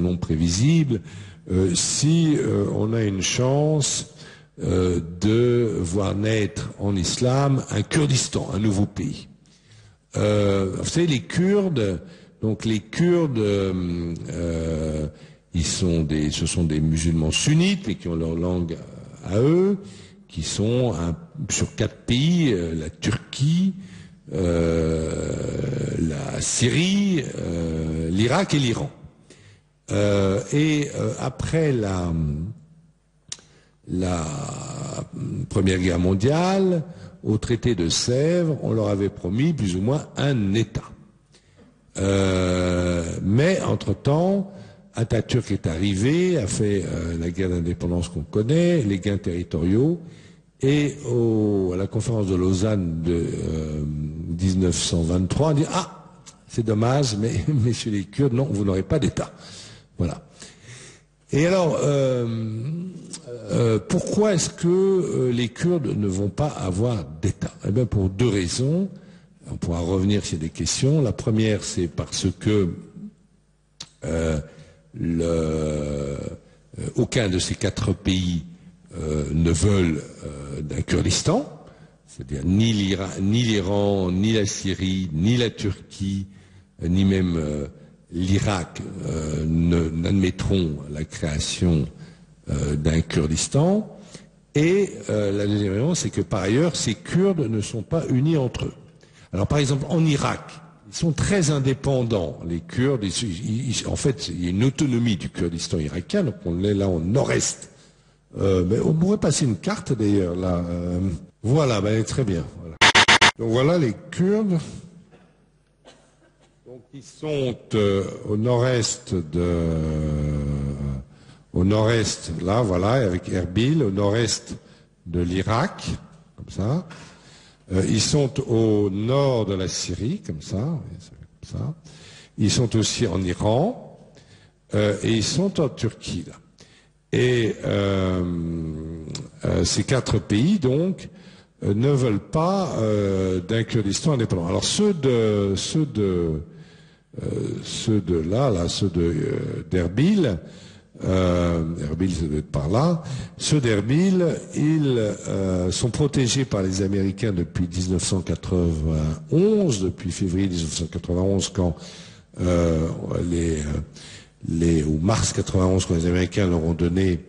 non prévisible, si on a une chance de voir naître en islam un Kurdistan, un nouveau pays. Vous savez, les Kurdes, donc les Kurdes, ce sont des musulmans sunnites, mais qui ont leur langue à eux, qui sont sur 4 pays, la Turquie, la Syrie, l'Irak et l'Iran. Après la Première Guerre mondiale, au traité de Sèvres, on leur avait promis plus ou moins un État. Mais entre-temps, Atatürk est arrivé, a fait la guerre d'indépendance qu'on connaît, les gains territoriaux, et à la conférence de Lausanne de 1923, on dit « Ah, c'est dommage, mais messieurs les Kurdes, non, vous n'aurez pas d'État. » Voilà. Et alors, pourquoi est-ce que les Kurdes ne vont pas avoir d'État? Eh bien, pour 2 raisons. On pourra revenir s'il y a des questions. La première, c'est parce que aucun de ces 4 pays ne veulent d'un Kurdistan, c'est-à-dire ni l'Iran, ni la Syrie, ni la Turquie, ni même l'Irak n'admettront la création d'un Kurdistan. Et la deuxième raison, c'est que par ailleurs, ces Kurdes ne sont pas unis entre eux. Alors par exemple, en Irak, ils sont très indépendants, les Kurdes. En fait, il y a une autonomie du Kurdistan irakien, donc on est là au nord-est. Mais on pourrait passer une carte d'ailleurs, là. Voilà, très bien. Voilà. Donc voilà les Kurdes. Donc ils sont au nord-est là, voilà, avec Erbil, au nord-est de l'Irak, comme ça. Ils sont au nord de la Syrie, comme ça. Ils sont aussi en Iran, et ils sont en Turquie, là. Et ces 4 pays, donc, ne veulent pas d'un Kurdistan indépendant. Alors ceux d'Erbil, Erbil, ça doit être par là. Ceux d'Erbil, ils sont protégés par les Américains depuis 1991, depuis février 1991, quand ou mars 91, quand les Américains leur ont donné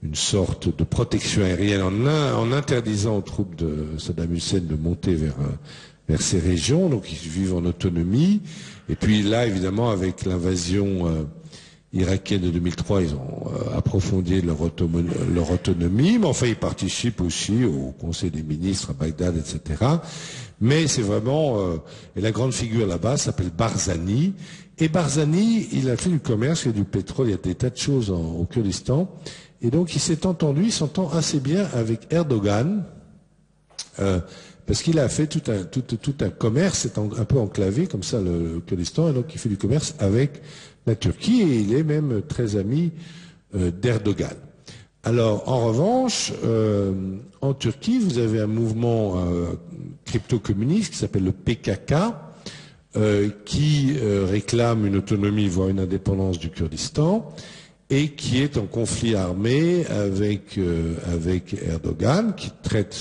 une sorte de protection aérienne en interdisant aux troupes de Saddam Hussein de monter vers ces régions, donc ils vivent en autonomie. Et puis là, évidemment, avec l'invasion irakienne de 2003, ils ont approfondi leur autonomie, mais enfin ils participent aussi au Conseil des ministres à Bagdad, etc. Mais c'est vraiment... et la grande figure là-bas s'appelle Barzani. Et Barzani, il a fait du commerce, il y a du pétrole, il y a des tas de choses au Kurdistan. Et donc il s'entend assez bien avec Erdogan, parce qu'il a fait tout un commerce, c'est un peu enclavé comme ça le Kurdistan, et donc il fait du commerce avec la Turquie, et il est même très ami d'Erdogan. Alors, en revanche, en Turquie, vous avez un mouvement crypto-communiste qui s'appelle le PKK, qui réclame une autonomie, voire une indépendance du Kurdistan, et qui est en conflit armé avec Erdogan, qui traite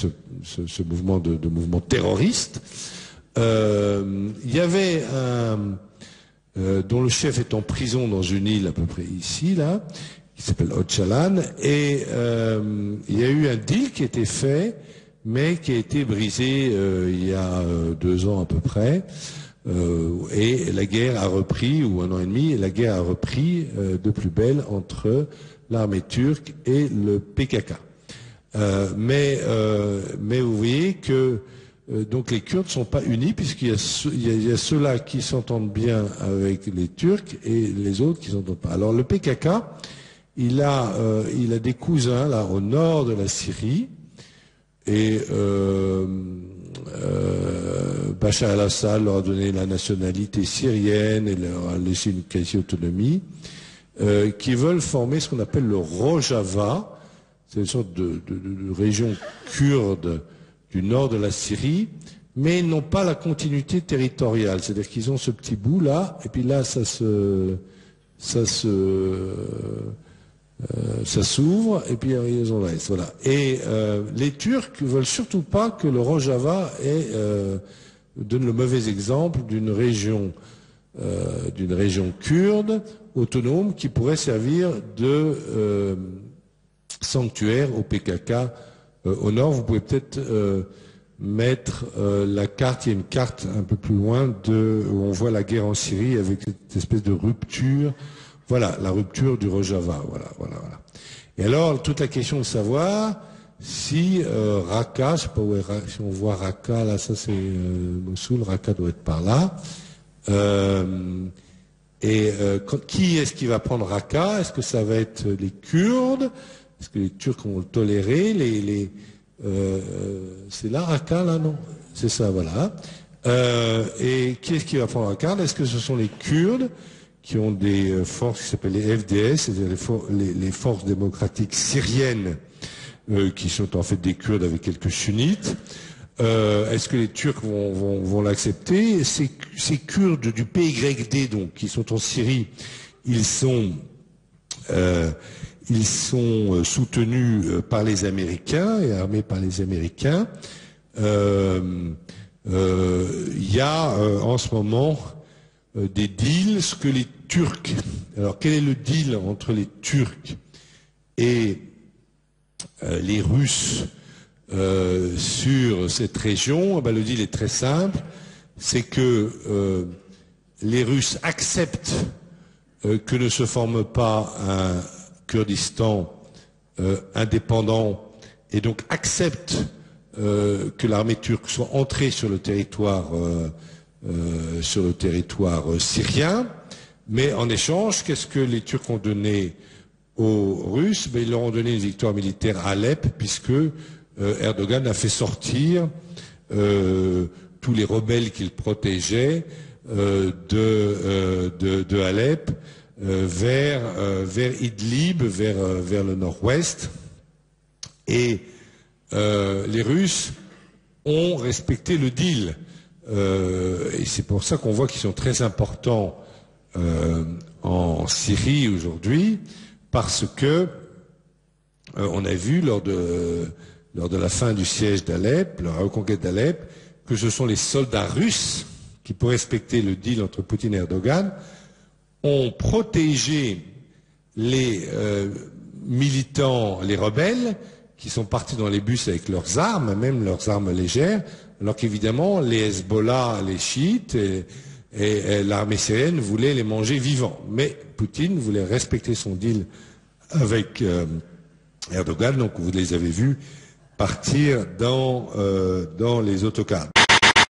ce mouvement de mouvement terroriste. Il y avait dont le chef est en prison dans une île à peu près ici, là, qui s'appelle Öcalan, et il y a eu un deal qui a été fait, mais qui a été brisé il y a 2 ans à peu près, et la guerre a repris, ou 1 an et demi, et la guerre a repris de plus belle entre l'armée turque et le PKK. Mais vous voyez que donc les Kurdes ne sont pas unis, puisqu'il y a ceux-là qui s'entendent bien avec les Turcs et les autres qui ne s'entendent pas. Alors le PKK, il a des cousins là au nord de la Syrie, et Bachar el-Assad leur a donné la nationalité syrienne et leur a laissé une quasi-autonomie, qui veulent former ce qu'on appelle le Rojava. C'est une sorte de région kurde du nord de la Syrie, mais ils n'ont pas la continuité territoriale. C'est-à-dire qu'ils ont ce petit bout là, et puis là, ça se ça s'ouvre et puis ils ont le reste. Voilà. Et les Turcs veulent surtout pas que le Rojava donne le mauvais exemple d'une région kurde autonome qui pourrait servir de sanctuaire au PKK au nord. Vous pouvez peut-être mettre la carte. Il y a une carte un peu plus loin où on voit la guerre en Syrie avec cette espèce de rupture. Voilà, la rupture du Rojava. Voilà. Et alors, toute la question de savoir si Raqqa, je sais pas où est, si on voit Raqqa, là, ça c'est Mossoul, Raqqa doit être par là. Qui est-ce qui va prendre Raqqa? Est-ce que ça va être les Kurdes? Est-ce que les Turcs vont le tolérer? C'est là Raqqa, là, non? C'est ça, voilà. Et qui est-ce qui va prendre Raqqa? Est-ce que ce sont les Kurdes qui ont des forces qui s'appellent les FDS, c'est-à-dire les forces démocratiques syriennes, qui sont en fait des Kurdes avec quelques sunnites? Est-ce que les Turcs vont l'accepter? Ces Kurdes du PYD, donc, qui sont en Syrie, ils sont soutenus par les Américains et armés par les Américains. Il y a en ce moment des deals, ce que les Turcs... Alors, quel est le deal entre les Turcs et les Russes sur cette région? Le deal est très simple. C'est que les Russes acceptent que ne se forme pas un Kurdistan indépendant et donc acceptent que l'armée turque soit entrée sur le territoire syrien, mais en échange, qu'est-ce que les Turcs ont donné aux Russes? Ils leur ont donné une victoire militaire à Alep, puisque Erdogan a fait sortir tous les rebelles qu'il protégeait de Alep vers Idlib, vers le nord-ouest. Et les Russes ont respecté le deal. Et c'est pour ça qu'on voit qu'ils sont très importants en Syrie aujourd'hui, parce que on a vu lors de la fin du siège d'Alep, la reconquête d'Alep, que ce sont les soldats russes qui, pour respecter le deal entre Poutine et Erdogan, ont protégé les militants, les rebelles, qui sont partis dans les bus avec leurs armes, même leurs armes légères, alors qu'évidemment les Hezbollah, les chiites et l'armée syrienne voulaient les manger vivants. Mais Poutine voulait respecter son deal avec Erdogan, donc vous les avez vus partir dans les autocars.